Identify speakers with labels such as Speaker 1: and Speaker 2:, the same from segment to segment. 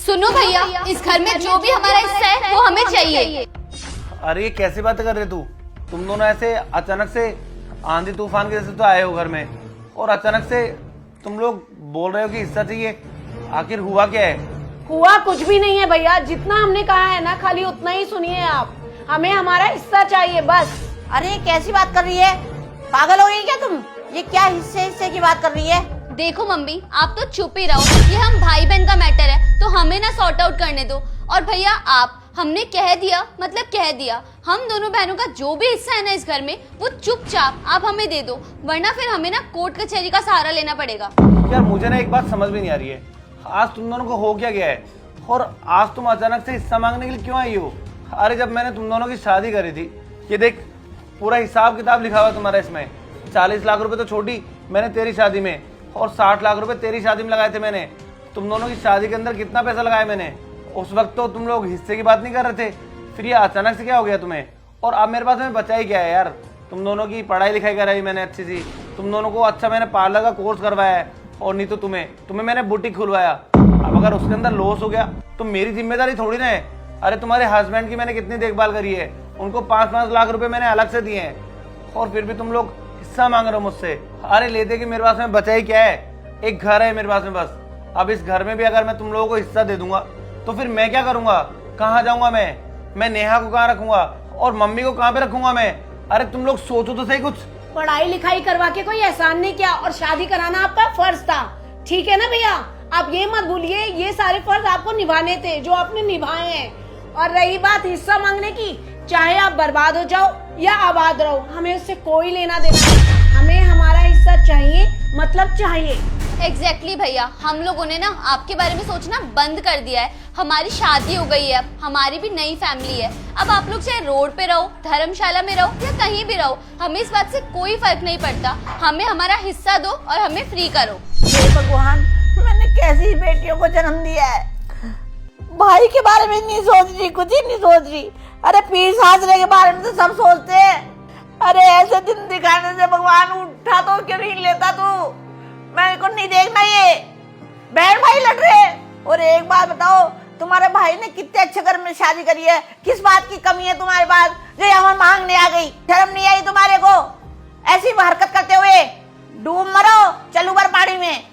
Speaker 1: सुनो भैया, इस घर में जो भी हमारा हिस्सा है वो हमें चाहिए।
Speaker 2: अरे ये कैसी बात कर रहे तू? तुम दोनों ऐसे अचानक से आंधी तूफान के जैसे तो आए हो घर में, और अचानक से तुम लोग बोल रहे हो कि हिस्सा चाहिए। आखिर हुआ क्या है?
Speaker 3: हुआ कुछ भी नहीं है भैया, जितना हमने कहा है ना खाली उतना ही सुनिए आप। हमें हमारा हिस्सा चाहिए बस।
Speaker 4: अरे कैसी बात कर रही है, पागल हो गई क्या तुम? ये क्या हिस्से की बात कर रही है?
Speaker 1: देखो मम्मी, आप तो चुप ही रहो। ये हम भाई बहन का मैटर है तो हमें ना सॉर्ट आउट करने दो। और भैया आप, हमने कह दिया मतलब कह दिया। हम दोनों बहनों का जो भी हिस्सा है ना इस घर में, वो चुपचाप आप हमें दे दो, वरना फिर हमें ना कोर्ट कचहरी का सहारा लेना पड़ेगा।
Speaker 2: यार मुझे ना एक बात समझ में नहीं आ रही है, आज तुम दोनों को हो क्या गया है, और आज तुम अचानक से हिस्सा मांगने के लिए क्यों आई हो? अरे जब मैंने तुम दोनों की शादी करी थी, ये देख पूरा हिसाब किताब लिखा हुआ तुम्हारा इसमें। 40 लाख रुपए तो छोटी मैंने तेरी शादी में, और 60 लाख रुपए तेरी शादी में लगाए थे मैंने। तुम दोनों की शादी के अंदर कितना पैसा लगाया मैंने? उस वक्त तो तुम लोग हिस्से की बात नहीं कर रहे थे, फिर ये अचानक से क्या हो गया तुम्हें? और अब मेरे पास में बचा ही क्या है यार? तुम दोनों की पढ़ाई लिखाई कराई मैंने अच्छी सी, तुम दोनों को अच्छा मैंने पार्लर का कोर्स करवाया है, और नहीं तो तुम्हें मैंने बुटीक खुलवाया। अब अगर उसके अंदर लॉस हो गया तो मेरी जिम्मेदारी थोड़ी ना है। अरे तुम्हारे हस्बैंड की मैंने कितनी देखभाल करी है, उनको 5-5 लाख रुपए मैंने अलग से दिए हैं, और फिर भी तुम लोग हिस्सा मांग रहे हो मुझसे। अरे लेते कि मेरे पास में बचा ही क्या है? एक घर है मेरे पास में बस। अब इस घर में भी अगर मैं तुम लोगों को हिस्सा दे दूंगा तो फिर मैं क्या करूंगा? कहाँ जाऊंगा मैं नेहा को कहाँ रखूंगा, और मम्मी को कहाँ पे रखूंगा मैं? अरे तुम लोग सोचो तो सही कुछ।
Speaker 3: पढ़ाई लिखाई करवा के कोई एहसान नहीं किया, और शादी कराना आपका फर्ज था, ठीक है ना भैया? आप ये मत भूलिए, ये सारे फर्ज आपको निभाने थे जो आपने निभाए हैं। और रही बात हिस्सा मांगने की, चाहे आप बर्बाद हो जाओ या आबाद रहो, हमें उससे कोई लेना देना नहीं। हमें हमारा हिस्सा चाहिए, मतलब चाहिए।
Speaker 1: एग्जैक्टली भैया, हम लोगों ने ना आपके बारे में सोचना बंद कर दिया है। हमारी शादी हो गई है, अब हमारी भी नई फैमिली है। अब आप लोग चाहे रोड पे रहो, धर्मशाला में रहो या कहीं भी रहो, हमें इस बात से कोई फर्क नहीं पड़ता। हमें हमारा हिस्सा दो और हमें फ्री करो।
Speaker 4: हे भगवान, मैंने कैसी बेटियों को जन्म दिया है। भाई के बारे में नहीं सोच रही, कुछ ही नहीं सोच रही। अरे पीर सासरे के बारे में तो सब सोचते हैं। अरे ऐसे दिन दिखाने से भगवान उठा तो क्यों नहीं लेता तू? मेरे को नहीं देखना ये बहन भाई लड़ रहे। और एक बात बताओ, तुम्हारे भाई ने कितने अच्छे घर में शादी करी है, किस बात की कमी है तुम्हारे पास जो हमें मांगने आ गई? शर्म नहीं आई तुम्हारे को ऐसी हरकत करते हुए? डूब मरो चलूबर पानी में।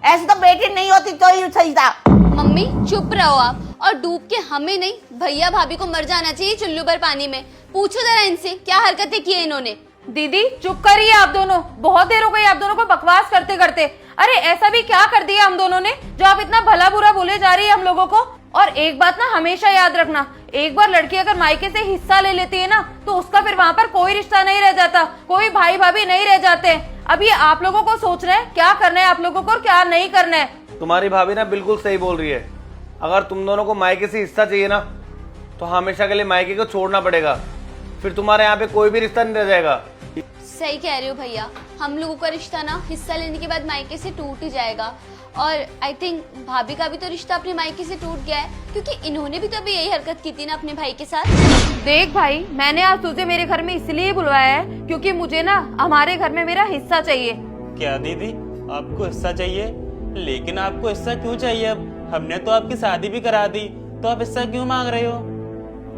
Speaker 4: ऐसी तो बेटी नहीं होती तो ही सही था।
Speaker 1: मम्मी चुप रहो आप, और डूब के हमें नहीं भैया भाभी को मर जाना चाहिए चुल्लू भर पानी में। पूछो जरा इनसे क्या हरकतें की है इन्होंने।
Speaker 5: दीदी चुप करिए आप दोनों, बहुत देर हो गई आप दोनों को बकवास करते करते। अरे ऐसा भी क्या कर दिया हम दोनों ने जो आप इतना भला बुरा बोले जा रही है हम लोगों को? और एक बात ना हमेशा याद रखना, एक बार लड़की अगर मायके से हिस्सा ले लेती है ना तो उसका फिर वहाँ पर कोई रिश्ता नहीं रह जाता, कोई भाई भाभी नहीं रह जाते। अब ये आप लोगों को सोचना है क्या करना है आप लोगों को और क्या नहीं करना है।
Speaker 2: तुम्हारी भाभी ना बिल्कुल सही बोल रही है। अगर तुम दोनों को मायके से हिस्सा चाहिए ना तो हमेशा के लिए मायके को छोड़ना पड़ेगा, फिर तुम्हारे यहाँ पे कोई भी रिश्ता नहीं रह जाएगा।
Speaker 1: सही कह रहे हो भैया, हम लोगों का रिश्ता ना हिस्सा लेने के बाद मायके से टूट ही जाएगा। और आई थिंक भाभी का भी तो रिश्ता अपने मायके से टूट गया है, क्योंकि इन्होंने भी तो अभी यही हरकत की थी ना अपने भाई के साथ।
Speaker 5: देख भाई, मैंने आज तुझे मेरे घर में इसलिए बुलवाया है क्योंकि मुझे ना हमारे घर में मेरा हिस्सा चाहिए।
Speaker 6: क्या दीदी आपको हिस्सा चाहिए? लेकिन आपको हिस्सा क्यों चाहिए? अब हमने तो आपकी शादी भी करा दी, तो आप हिस्सा क्यों मांग रहे हो?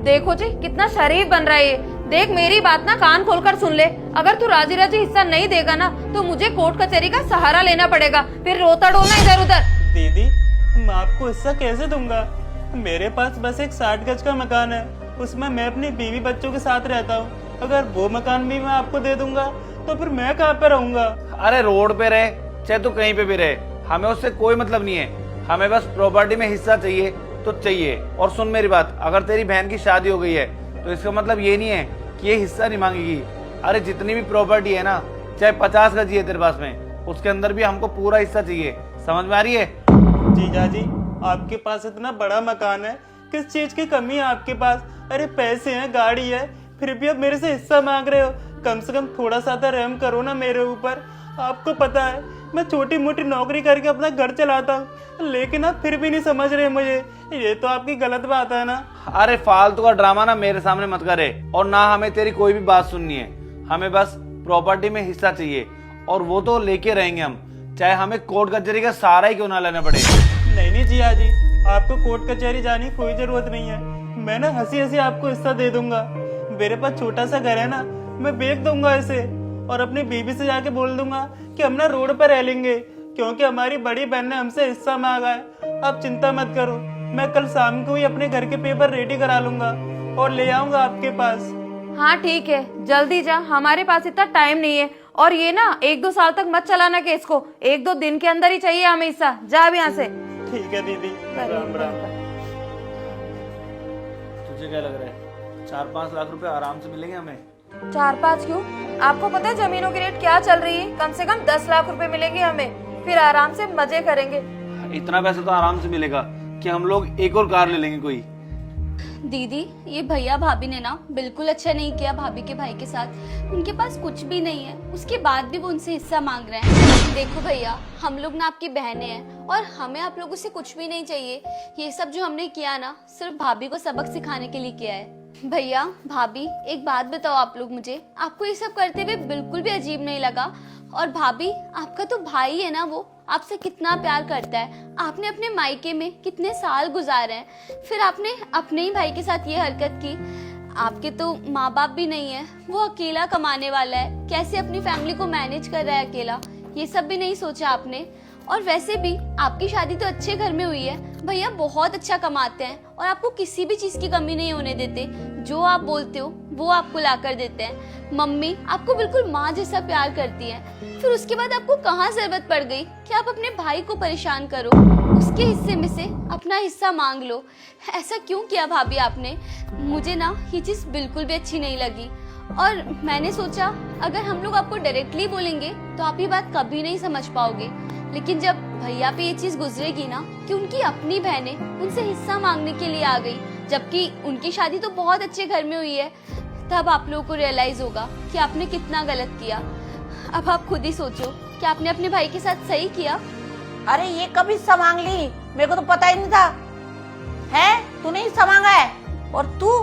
Speaker 5: देखो जी कितना शरीफ बन रहा है ये। देख मेरी बात ना कान खोलकर सुन ले, अगर तू राजी राजी हिस्सा नहीं देगा ना तो मुझे कोर्ट कचहरी का सहारा लेना पड़ेगा, फिर रोता डोलना इधर उधर।
Speaker 6: दीदी मैं आपको हिस्सा कैसे दूंगा? मेरे पास बस एक 60 गज का मकान है, उसमें मैं अपनी बीवी बच्चों के साथ रहता हूँ। अगर वो मकान भी मैं आपको दे दूंगा तो फिर मैं कहाँ पे रहूंगा?
Speaker 2: अरे रोड पे रहे चाहे तू कहीं पे भी रहे, हमें उससे कोई मतलब नहीं है। हमें बस प्रॉपर्टी में हिस्सा चाहिए तो चाहिए। और सुन मेरी बात, अगर तेरी बहन की शादी हो गई है तो इसका मतलब ये नहीं है कि ये हिस्सा नहीं मांगेगी। अरे जितनी भी प्रॉपर्टी है ना, चाहे 50 गज है तेरे पास में, उसके अंदर भी हमको पूरा हिस्सा चाहिए। समझ में आ रही है?
Speaker 6: जीजा जी आपके पास इतना बड़ा मकान है, किस चीज की कमी है आपके पास? अरे पैसे हैं, गाड़ी है, फिर भी आप मेरे से हिस्सा मांग रहे हो। कम से कम थोड़ा सा तो रहम करो ना मेरे ऊपर। आपको पता है मैं छोटी मोटी नौकरी करके अपना घर चलाता हूँ, लेकिन आप फिर भी नहीं समझ रहे मुझे। ये तो आपकी गलत बात है ना।
Speaker 2: अरे फालतू का ड्रामा ना मेरे सामने मत करे, और ना हमें तेरी कोई भी बात सुननी है। हमें बस प्रॉपर्टी में हिस्सा चाहिए, और वो तो लेके रहेंगे हम, चाहे हमें कोर्ट कचहरी का सहारा ही क्यों ना लेना पड़े।
Speaker 6: नहीं नहीं जिया जी, आपको कोर्ट कचहरी जाने की कोई जरूरत नहीं है। मैं ना हंसी हंसी आपको हिस्सा दे दूंगा। मेरे पास छोटा सा घर है ना, मैं बेच दूंगा इसे और अपनी बीवी से जाके बोल दूंगा कि हम ना रोड पर रह लेंगे, क्योंकि हमारी बड़ी बहन ने हमसे हिस्सा मांगा है। आप चिंता मत करो, मैं कल शाम को ही अपने घर के पेपर रेडी करा लूंगा और ले आऊंगा आपके पास।
Speaker 5: हाँ ठीक है, जल्दी जा, हमारे पास इतना टाइम नहीं है। और ये ना 1-2 साल तक मत चलाना केस को, 1-2 दिन के अंदर ही चाहिए हमें हिस्सा। जा अब यहाँ से।
Speaker 6: ठीक है दीदी, राम राम।
Speaker 2: तुझे क्या लग रहा है 4-5 लाख रुपए आराम से मिलेंगे हमें?
Speaker 5: 4-5 क्यों? आपको पता है जमीनों की रेट क्या चल रही है? कम से कम 10 लाख रुपए मिलेंगे हमें, फिर आराम से मजे करेंगे।
Speaker 2: इतना पैसा तो आराम से मिलेगा कि हम लोग एक और कार ले लेंगे कोई।
Speaker 1: दीदी, ये भैया भाभी ने ना बिल्कुल अच्छा नहीं किया भाभी के भाई के साथ। उनके पास कुछ भी नहीं है, उसके बाद भी वो उनसे हिस्सा मांग रहे हैं। देखो भैया, हम लोग ना आपकी बहनें हैं और हमें आप लोगों से कुछ भी नहीं चाहिए। ये सब जो हमने किया ना, सिर्फ भाभी को सबक सिखाने के लिए किया है। भैया भाभी, एक बात बताओ आप लोग मुझे, आपको ये सब करते हुए बिल्कुल भी अजीब नहीं लगा? और भाभी, आपका तो भाई है ना, वो आपसे कितना प्यार करता है। आपने अपने मायके में कितने साल गुजारे हैं, फिर आपने अपने ही भाई के साथ ये हरकत की। आपके तो माँ बाप भी नहीं है, वो अकेला कमाने वाला है, कैसे अपनी फैमिली को मैनेज कर रहा है अकेला, ये सब भी नहीं सोचा आपने। और वैसे भी आपकी शादी तो अच्छे घर में हुई है, भैया बहुत अच्छा कमाते हैं और आपको किसी भी चीज की कमी नहीं होने देते। जो आप बोलते हो वो आपको ला कर देते हैं। मम्मी आपको बिल्कुल माँ जैसा प्यार करती है, फिर उसके बाद आपको कहाँ जरूरत पड़ गई कि आप अपने भाई को परेशान करो, उसके हिस्से में से अपना हिस्सा मांग लो। ऐसा क्यों किया भाभी आपने? मुझे ना ये चीज बिल्कुल भी अच्छी नहीं लगी और मैंने सोचा अगर हम लोग आपको डायरेक्टली बोलेंगे तो आप ये बात कभी नहीं समझ पाओगे। लेकिन जब भैया पे ये चीज गुजरेगी ना कि उनकी अपनी बहनें उनसे हिस्सा मांगने के लिए आ गई, जबकि उनकी शादी तो बहुत अच्छे घर में हुई है, तब आप लोगों को रियलाइज होगा कि आपने कितना गलत किया। अब आप खुद ही सोचो कि आपने अपने भाई के साथ सही किया।
Speaker 4: अरे ये कब हिस्सा मांग ली? मेरे को तो पता ही नहीं था। है तूने हिस्सा मांगा है? और तू,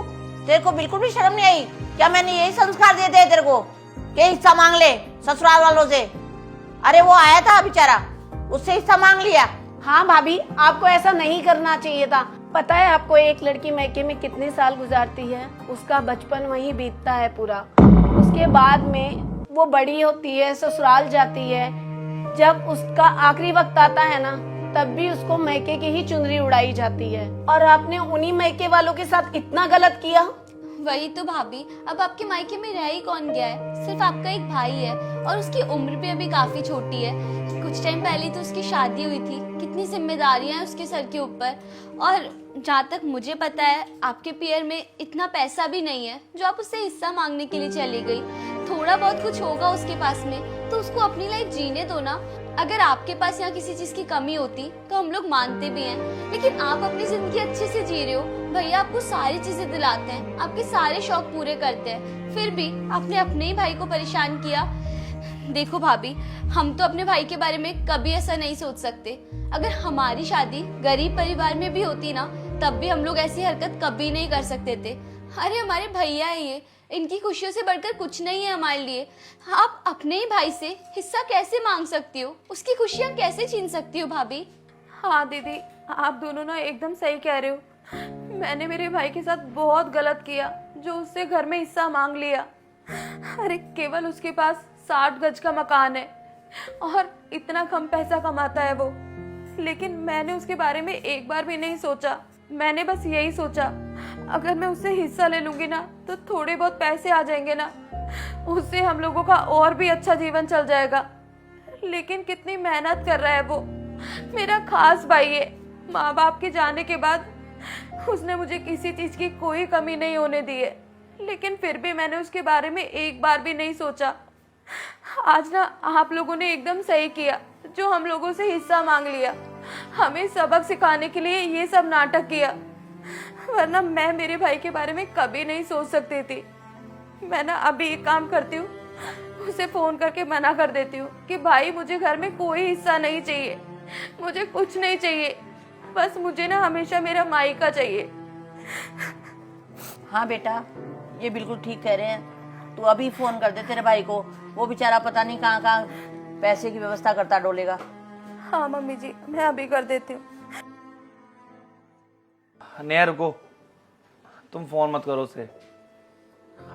Speaker 4: तेरे को बिल्कुल भी शर्म नहीं आई क्या? मैंने यही संस्कार दिए थे तेरे को कि हिस्सा मांग ले ससुराल वालों से? अरे वो आया था बेचारा, उससे हिस्सा मांग लिया।
Speaker 3: हाँ भाभी, आपको ऐसा नहीं करना चाहिए था। पता है आपको, एक लड़की मायके में कितने साल गुजारती है, उसका बचपन वहीं बीतता है पूरा। उसके बाद में वो बड़ी होती है, ससुराल जाती है, जब उसका आखिरी वक्त आता है ना, तब भी उसको मायके की ही चुनरी उड़ाई जाती है। और आपने उन्हीं मायके वालों के साथ इतना गलत किया।
Speaker 1: वही तो भाभी, अब आपके मायके में रह ही कौन गया है? सिर्फ आपका एक भाई है और उसकी उम्र भी अभी काफी छोटी है। कुछ टाइम पहले तो उसकी शादी हुई थी, कितनी जिम्मेदारियां हैं उसके सर के ऊपर। और जहाँ तक मुझे पता है आपके पियर में इतना पैसा भी नहीं है जो आप उससे हिस्सा मांगने के लिए चली गई। थोड़ा बहुत कुछ होगा उसके पास में तो उसको अपनी लाइफ जीने दो ना। अगर आपके पास यहाँ किसी चीज की कमी होती तो हम लोग मानते भी हैं, लेकिन आप अपनी जिंदगी अच्छे से जी रहे हो। भैया आपको सारी चीजें दिलाते हैं, आपके सारे शौक पूरे करते हैं, फिर भी आपने अपने ही भाई को परेशान किया। देखो भाभी, हम तो अपने भाई के बारे में कभी ऐसा नहीं सोच सकते। अगर हमारी शादी गरीब परिवार में भी होती ना, तब भी हम लोग ऐसी हरकत कभी नहीं कर सकते थे। अरे हमारे भैया है ये, इनकी खुशियों से बढ़कर कुछ नहीं है हमारे लिए। आप अपने ही भाई से हिस्सा कैसे मांग सकती हो? उसकी खुशियाँ कैसे छीन सकती हो भाभी?
Speaker 5: हाँ दीदी, आप दोनों ना एकदम सही कह रहे हो। मैंने मेरे भाई के साथ बहुत गलत किया जो उससे घर में हिस्सा मांग लिया। अरे केवल उसके पास 60 गज का मकान है और इतना कम पैसा कमाता है वो, लेकिन मैंने उसके बारे में एक बार भी नहीं सोचा। मैंने बस यही सोचा अगर मैं उससे हिस्सा ले लूंगी ना तो थोड़े बहुत पैसे आ जाएंगे ना, उससे हम लोगों का और भी अच्छा जीवन चल जाएगा। लेकिन कितनी मेहनत कर रहा है वो, मेरा खास भाई है। माँ बाप के जाने के बाद उसने मुझे किसी चीज की कोई कमी नहीं होने दी है, लेकिन फिर भी मैंने उसके बारे में एक बार भी नहीं सोचा। आज ना आप लोगों ने एकदम सही किया जो हम लोगों से हिस्सा मांग लिया, हमें सबक सिखाने के लिए ये सब नाटक किया, वरना मैं मेरे भाई के बारे में कभी नहीं सोच सकती थी। मैं ना अभी एक काम करती हूँ, उसे फोन करके मना कर देती हूँ कि भाई मुझे घर में कोई हिस्सा नहीं चाहिए, मुझे कुछ नहीं चाहिए, बस मुझे ना हमेशा मेरा मायका चाहिए।
Speaker 4: हाँ बेटा, ये बिल्कुल ठीक कह रहे हैं। तू अभी फोन कर दे तेरे भाई को, वो बेचारा पता नहीं कहाँ कहाँ पैसे की व्यवस्था करता डोलेगा।
Speaker 5: हाँ मम्मी जी, मैं अभी कर देती हूँ।
Speaker 2: नेहा रुको, तुम फोन मत करो उसे।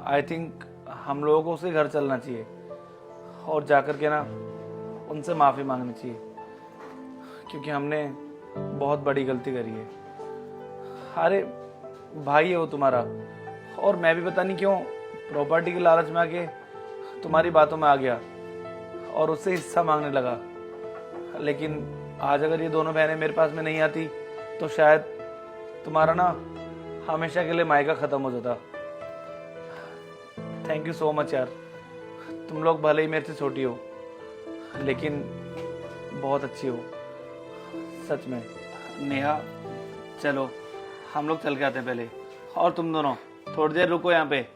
Speaker 2: आई थिंक हम लोगों को उसके घर चलना चाहिए और जाकर के ना उनसे माफ़ी मांगनी चाहिए, क्योंकि हमने बहुत बड़ी गलती करी है। अरे भाई है वो तुम्हारा, और मैं भी पता नहीं क्यों प्रॉपर्टी के लालच में आके तुम्हारी बातों में आ गया और उससे हिस्सा मांगने लगा। लेकिन आज अगर ये दोनों बहनें मेरे पास में नहीं आती तो शायद तुम्हारा ना हमेशा के लिए मायका खत्म हो जाता। थैंक यू सो मच यार, तुम लोग भले ही मेरे से छोटी हो लेकिन बहुत अच्छी हो सच में। नेहा चलो हम लोग चल के आते हैं पहले, और तुम दोनों थोड़ी देर रुको यहाँ पे।